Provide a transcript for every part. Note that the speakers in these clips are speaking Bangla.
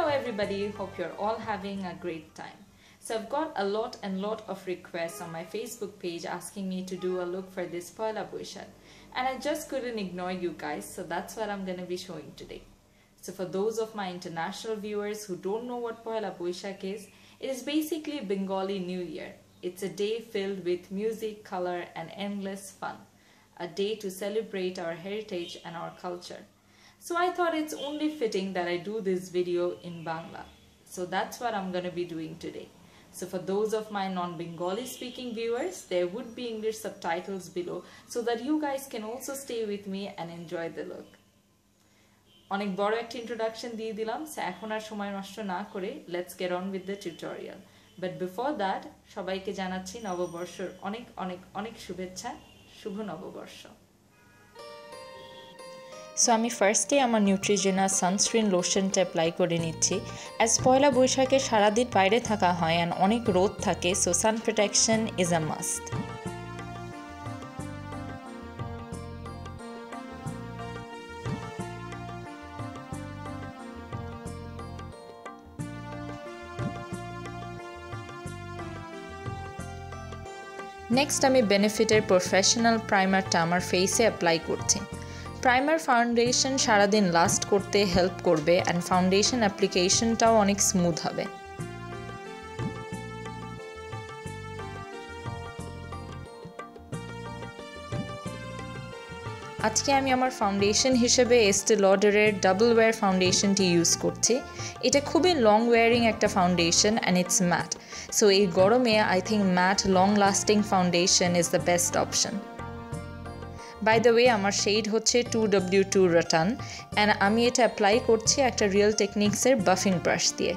Hello everybody, hope you're all having a great time. So I've got a lot of requests on my Facebook page asking me to do a look for this Pohela Boishakh, and I just couldn't ignore you guys, so that's what I'm going to be showing today. So for those of my international viewers who don't know what Pohela Boishakh is, it is basically Bengali New Year. It's a day filled with music, color and endless fun. A day to celebrate our heritage and our culture. So I thought it's only fitting that I do this video in Bangla. So that's what I'm going to be doing today. So for those of my non-Bengali speaking viewers, there would be English subtitles below so that you guys can also stay with me and enjoy the look. অনেক বড় একটা introduction দিয়ে দিলাম, so এখন আর সময় নষ্ট না করে let's get on with the tutorial. But before that, সবাইকে জানাচ্ছি নববর্ষের অনেক শুভেচ্ছা, শুভ নববর্ষ। So আমি ফার্স্টে আমার Neutrogena sunscreen লোশনটা অ্যাপ্লাই করে নিচ্ছি। As পয়লা বৈশাখে সারাদিন বাইরে থাকা হয় and অনেক রোদ থাকে, so sun protection is a must. Next আমি বেনিফিটের Porefessional প্রাইমারটা আমার ফেসে অ্যাপ্লাই করছি। প্রাইমার ফাউন্ডেশন সারাদিন লাস্ট করতে হেল্প করবে and ফাউন্ডেশন অ্যাপ্লিকেশনটাও অনেক স্মুথ হবে। আজকে আমি আমার ফাউন্ডেশন হিসেবে Estee Lauderের ডাবল ওয়্যার ফাউন্ডেশনটি ইউজ করছি। এটা খুবই লং ওয়্যারিং একটা foundation and it's matte. So এই গরমে I think matte long lasting foundation is the best option. By the way, আমার শেড হচ্ছে 2W2 Rattan and আমি এটা অ্যাপ্লাই করছি একটা রিয়েল টেকনিক্সের বাফিং ব্রাশ দিয়ে।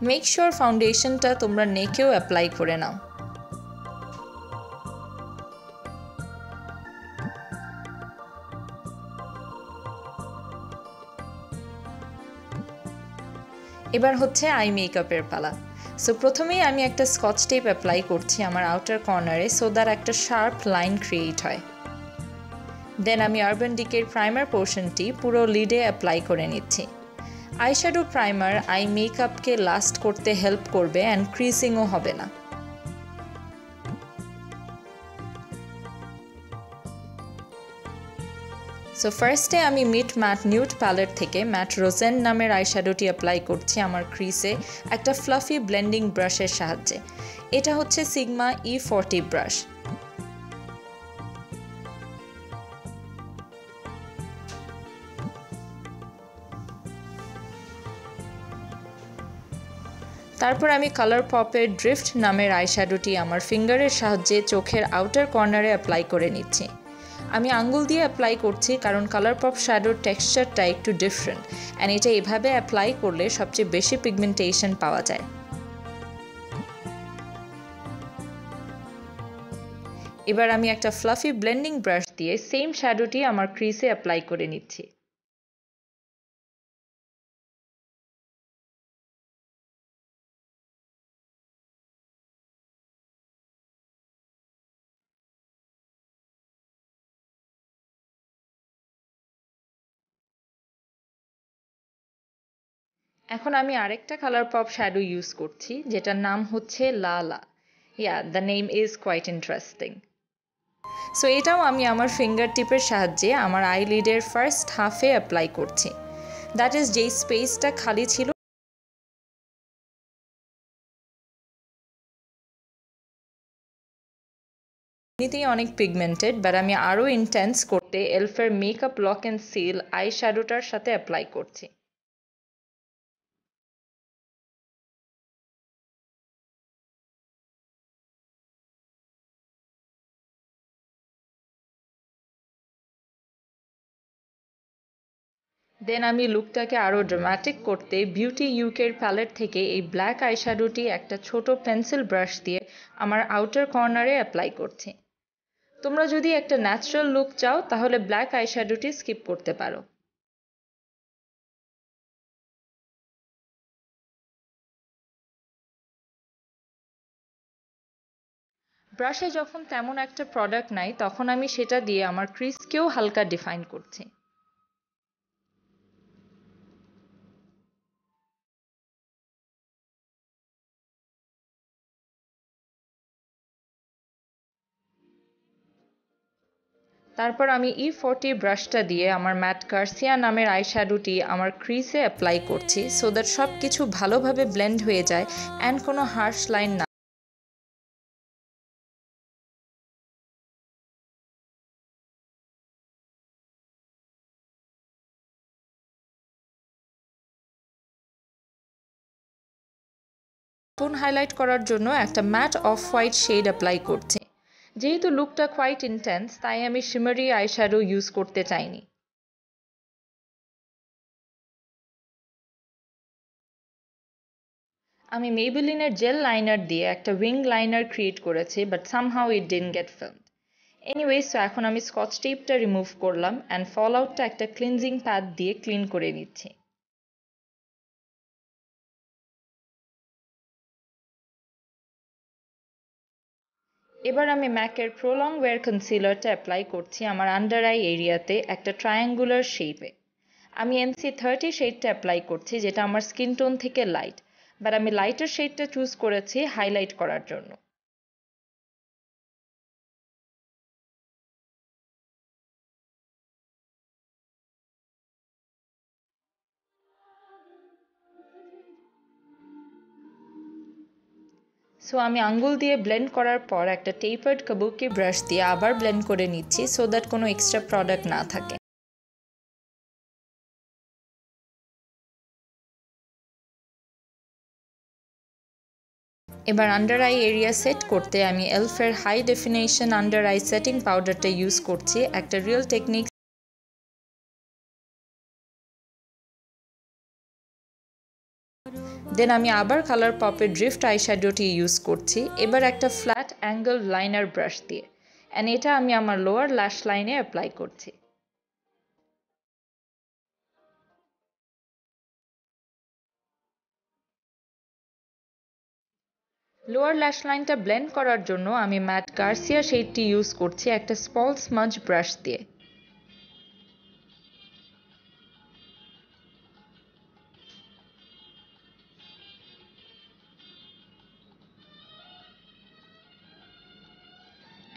মেক শিওর ফাউন্ডেশনটা তোমরা নেকেও অ্যাপ্লাই করে নাও। এবার হচ্ছে আই মেকআপের পালা। সো প্রথমেই আমি একটা স্কচ টেপ অ্যাপ্লাই করছি আমার আউটার কর্নারে সো দ্যাট একটা শার্প লাইন ক্রিয়েট হয়। দেন আমি আরবান ডিকের প্রাইমার পোর্শনটি পুরো লিডে অ্যাপ্লাই করে নিচ্ছি। eyeshadow primer আই মেকআপকে লাস্ট করতে হেল্প করবে and ক্রিজিংও হবে না। সো ফার্স্টে আমি Matte Nude প্যালেট থেকে Matte Rosén নামের আইশ্যাডোটি অ্যাপ্লাই করছি আমার ক্রিজে একটা ফ্লাফি ব্লেন্ডিং ব্রাশের সাহায্যে। এটা হচ্ছে Sigma E40 ব্রাশ। তারপর আমি Colourpopের ড্রিফট নামের আইশ্যাডোটি আমার ফিঙ্গারের সাহায্যে চোখের আউটার কর্নারে অ্যাপ্লাই করে নিচ্ছি। আমি আঙ্গুল দিয়ে অ্যাপ্লাই করছি কারণ Colourpop শ্যাডোর টেক্সচারটা একটু ডিফারেন্ট and এটা এভাবে অ্যাপ্লাই করলে সবচেয়ে বেশি পিগমেন্টেশন পাওয়া যায়। এবার আমি একটা ফ্লাফি ব্লেন্ডিং ব্রাশ দিয়ে সেম শ্যাডোটি আমার ক্রিজে অ্যাপ্লাই করে নিচ্ছি। এখন আমি আরেকটা Colourpop শ্যাডো ইউজ করছি যেটার নাম হচ্ছে লালা। the name is quite interesting. So এটাও আমি আমার ফিঙ্গার টিপের সাহায্যে আমার আইলিডের ফার্স্ট হাফে অ্যাপ্লাই করছি। দ্যাট ইজ যেই স্পেসটা খালি ছিল এমনিতেই অনেক পিগমেন্টেড বাট আমি আরও ইন্টেন্স করতে এলফের makeup lock and seal eye শ্যাডোটার সাথে অ্যাপ্লাই করছি। দেন আমি লুকটাকে আরও ড্রামাটিক করতে বিউটি ইউকের প্যালেট থেকে এই ব্ল্যাক আইশ্যাডোটি একটা ছোট পেন্সিল ব্রাশ দিয়ে আমার আউটার কর্নারে অ্যাপ্লাই করছি। তোমরা যদি একটা ন্যাচারাল লুক চাও তাহলে ব্ল্যাক আইশ্যাডোটি স্কিপ করতে পারো। ব্রাশে যখন তেমন একটা প্রোডাক্ট নাই তখন আমি সেটা দিয়ে আমার ক্রিজকেও হালকা ডিফাইন করছি। তারপর আমি E40 ব্রাশটা দিয়ে আমার ম্যাট গার্সিয়া নামের আইশ্যাডোটি আমার ক্রিজে অ্যাপ্লাই করছি সো দ্যাট সব কিছু ভালোভাবে ব্লেন্ড হয়ে যায় অ্যান্ড কোনো হার্শ লাইন না। টোন হাইলাইট করার জন্য একটা matte off white shade apply করছি। যেহেতু লুকটা কোয়াইট ইন্টেন্স তাই আমি শিমারি আইশ্যাডো ইউজ করতে চাইনি। আমি মেবেলিনের জেল লাইনার দিয়ে একটা উইং লাইনার ক্রিয়েট করেছি but somehow it didn't gate filmed. Anyway so এখন আমি স্কচ টেপটা রিমুভ করলাম অ্যান্ড ফল আউটটা একটা ক্লিনজিং প্যাড দিয়ে ক্লিন করে নিচ্ছি। এবার আমি ম্যাকের প্রো লংওয়্যার কনসিলারটা অ্যাপ্লাই করছি আমার আন্ডার আই এরিয়াতে একটা ট্রায়াঙ্গুলার শেপে। আমি NC30 শেডটা অ্যাপ্লাই করছি যেটা আমার স্কিন টোন থেকে লাইট, বাট আমি লাইটার শেডটা চুজ করেছি হাইলাইট করার জন্য। সো আমি আঙ্গুল দিয়ে ব্লেন্ড করার পর একটা টেপার্ড কাবুকি ব্রাশ দিয়ে আবার ব্লেন্ড করে নিচ্ছি সো দ্যাট কোনো এক্সট্রা প্রোডাক্ট না থাকে। এবার আন্ডার আই এরিয়া সেট করতে আমি এলফের high definition under eye setting পাউডারটা ইউজ করছি, একটা রিয়েল টেকনিক। দেন আমি আবার কালারপপের ড্রিফট আইশ্যাডোটি ইউজ করছি এবার একটা ফ্ল্যাট অ্যাঙ্গেল লাইনার ব্রাশ দিয়ে, অ্যান্ড এটা আমি আমার লোয়ার ল্যাশ লাইনে অ্যাপ্লাই করছি। লোয়ার ল্যাশ লাইনটা ব্লেন্ড করার জন্য আমি ম্যাট গার্সিয়া শেডটি ইউজ করছি একটা স্মল স্মাজ ব্রাশ দিয়ে।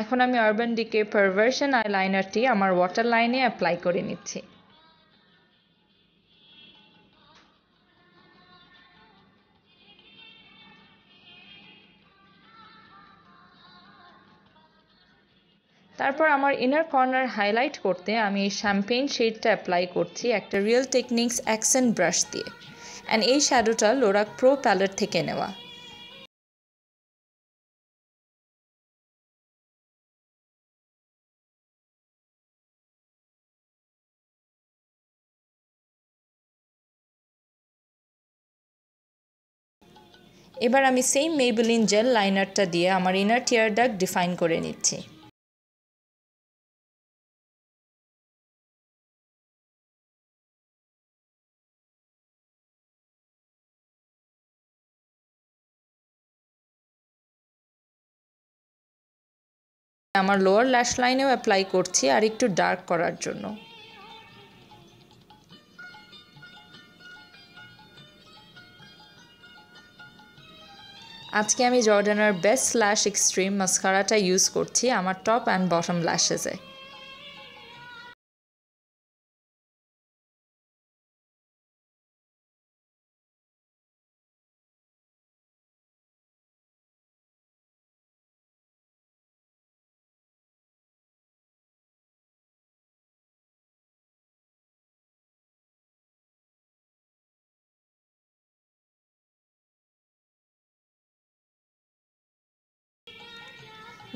এখন আমি আরবান ডিকে পারভার্সন আইলাইনারটি আমার ওয়াটার লাইনে অ্যাপ্লাই করে নিচ্ছি। তারপর আমার ইনার কর্নার হাইলাইট করতে আমি এই শ্যাম্পেইন শেডটা অ্যাপ্লাই করছি একটা রিয়েল টেকনিক্স অ্যাকসেন্ট ব্রাশ দিয়ে, অ্যান্ড এই শ্যাডোটা লোরাক প্রো প্যালেট থেকে নেওয়া। এবার আমি সেম মেবেলিন জেল লাইনারটা দিয়ে আমার ইনার টিয়ার ডাক ডিফাইন করে নিচ্ছি। আমার লোয়ার ল্যাশ লাইনেও অ্যাপ্লাই করছি আর একটু ডার্ক করার জন্য। আজকে আমি জর্ডানার বেস্ট ল্যাশ এক্সট্রিম মাস্কারাটা ইউজ করছি আমার টপ অ্যান্ড বটম ল্যাশেসে।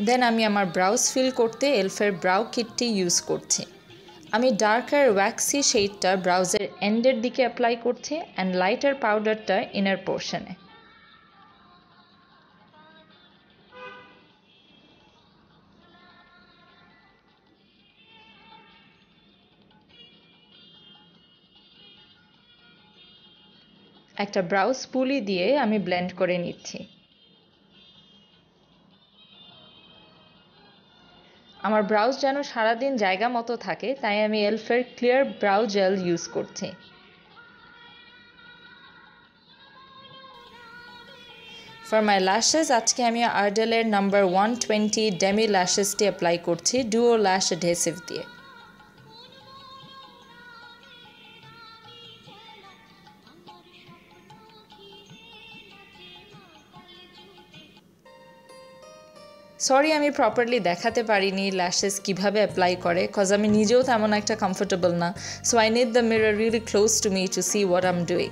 দেন আমি আমার ব্রাউজ ফিল করতে এলফের ব্রাউ কিটটি ইউজ করছি। আমি ডার্কার ওয়্যাক্সি শেডটা ব্রাউজের এন্ডের দিকে অ্যাপ্লাই করছি অ্যান্ড লাইটার পাউডারটা ইনার পোর্শনে। একটা ব্রাউ স্পুলি দিয়ে আমি ব্লেন্ড করে নিচ্ছি। আমার ব্রাউজ যেন সারাদিন জায়গা মতো থাকে, তাই আমি এলফের ক্লিয়ার ব্রাউ জেল ইউজ করছি। ফর মাই ল্যাশেস আজকে আমি আর্ডেলের নাম্বার 120 ডেমি ল্যাশেসটি অ্যাপ্লাই করছি ডুও ল্যাশ অ্যাডহেসিভ দিয়ে। সরি আমি প্রপারলি দেখাতে পারিনি ল্যাশেস কিভাবে অ্যাপ্লাই করে, কজ আমি নিজেও তেমন একটা কমফোর্টেবল না, so I need the mirror really close to me to see what I am doing.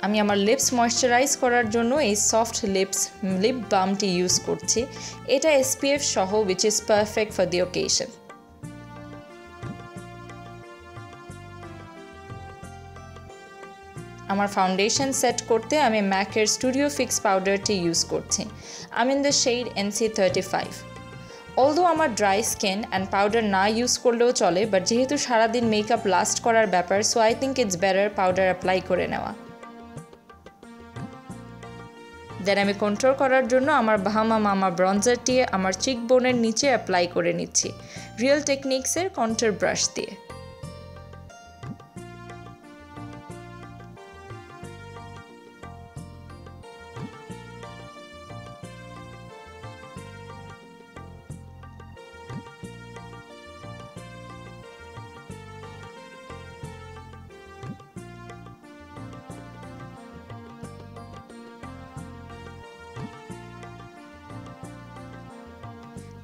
আমি আমার লিপস ময়শ্চারাইজ করার জন্য এই সফট লিপ বামটি ইউজ করছি। এটা SPF সহ, which is perfect for the occasion. আমার ফাউন্ডেশন সেট করতে আমি ম্যাকের স্টুডিও ফিক্স পাউডারটি ইউজ করছি। আমি in the shade NC35। Although আমার ড্রাই স্কিন অ্যান্ড পাউডার না ইউজ করলেও চলে, বাট যেহেতু সারাদিন মেকআপ লাস্ট করার ব্যাপার, so I think it's better powder apply করে নেওয়া। দেন আমি কন্ট্রোল করার জন্য আমার বাহামা মামা ব্রঞ্জারটি আমার চিক বোনের নিচে অ্যাপ্লাই করে নিচ্ছি রিয়েল টেকনিক্সের কন্ট্রোল ব্রাশ দিয়ে।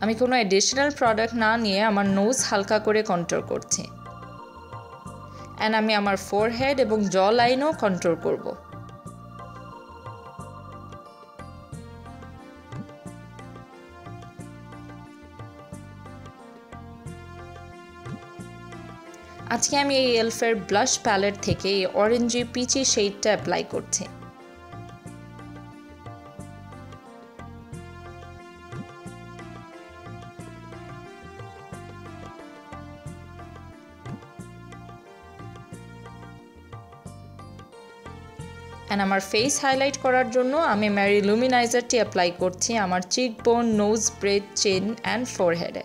আমি কোনো অ্যাডিশনাল প্রোডাক্ট না নিয়ে আমার নোজ হালকা করে কন্ট্রোল করছি, অ্যান্ড আমি আমার ফোরহেড এবং জ লাইনও কন্ট্রোল করব। আজকে আমি এই এলফের ব্লাশ প্যালেট থেকে এই অরেঞ্জি পিচি শেডটা অ্যাপ্লাই করছি। অ্যান্ড আমার ফেস হাইলাইট করার জন্য আমি ম্যারি লুমিনাইজারটি অ্যাপ্লাই করছি আমার চিক বোন, নোজ ব্রেড, চিন অ্যান্ড ফোরহেডে।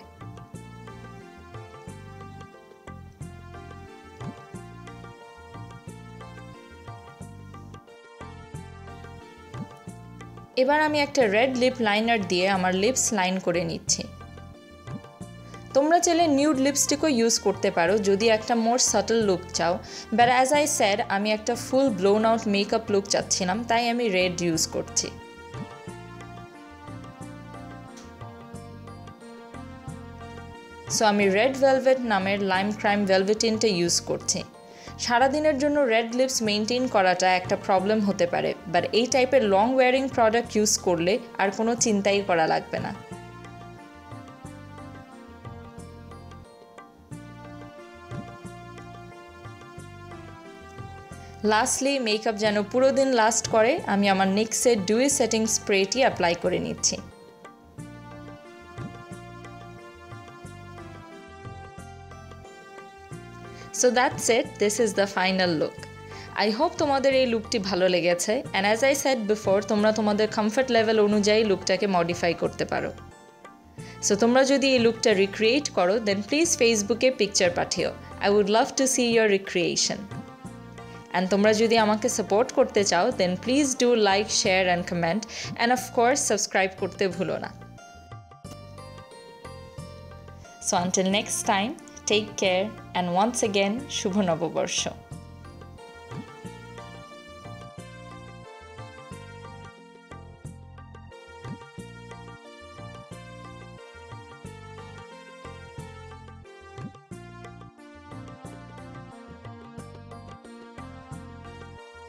এবার আমি একটা রেড লিপ লাইনার দিয়ে আমার লিপস লাইন করে নিচ্ছি। তোমরা চাইলে নিউড লিপস্টিকও ইউজ করতে পারো যদি একটা মোর সাটল লুক চাও, বাট অ্যাজ আই সেড আমি একটা ফুল ব্লোন আউট মেকআপ লুক চাচ্ছিলাম, তাই আমি রেড ইউজ করছি। সো আমি রেড ভেলভেট নামের লাইম ক্রাইম ভেলভেটিনটা ইউজ করছি। সারাদিনের জন্য রেড লিপস মেনটেন করাটা একটা প্রবলেম হতে পারে, বাট এই টাইপের লং ওয়ারিং প্রোডাক্ট ইউজ করলে আর কোনো চিন্তাই করা লাগবে না। লাস্টলি মেকআপ যেন পুরো দিন লাস্ট করে, আমি আমার নিক্সের ডিউই সেটিং স্প্রেটি অ্যাপ্লাই করে নিচ্ছি। So that's it, this is the final look. I hope তোমাদের এই লুকটি ভালো লেগেছে, and as I said before তোমরা তোমাদের কমফর্ট লেভেল অনুযায়ী লুকটাকে মডিফাই করতে পারো। সো তোমরা যদি এই লুকটা রিক্রিয়েট করো দেন প্লিজ ফেসবুকে পিকচার পাঠিও। I would love to see your recreation. And তোমরা যদি আমাকে সাপোর্ট করতে চাও then please do like, share and comment, and of course subscribe করতে ভুলো না। So until next time, take care, and once again শুভ নববর্ষ।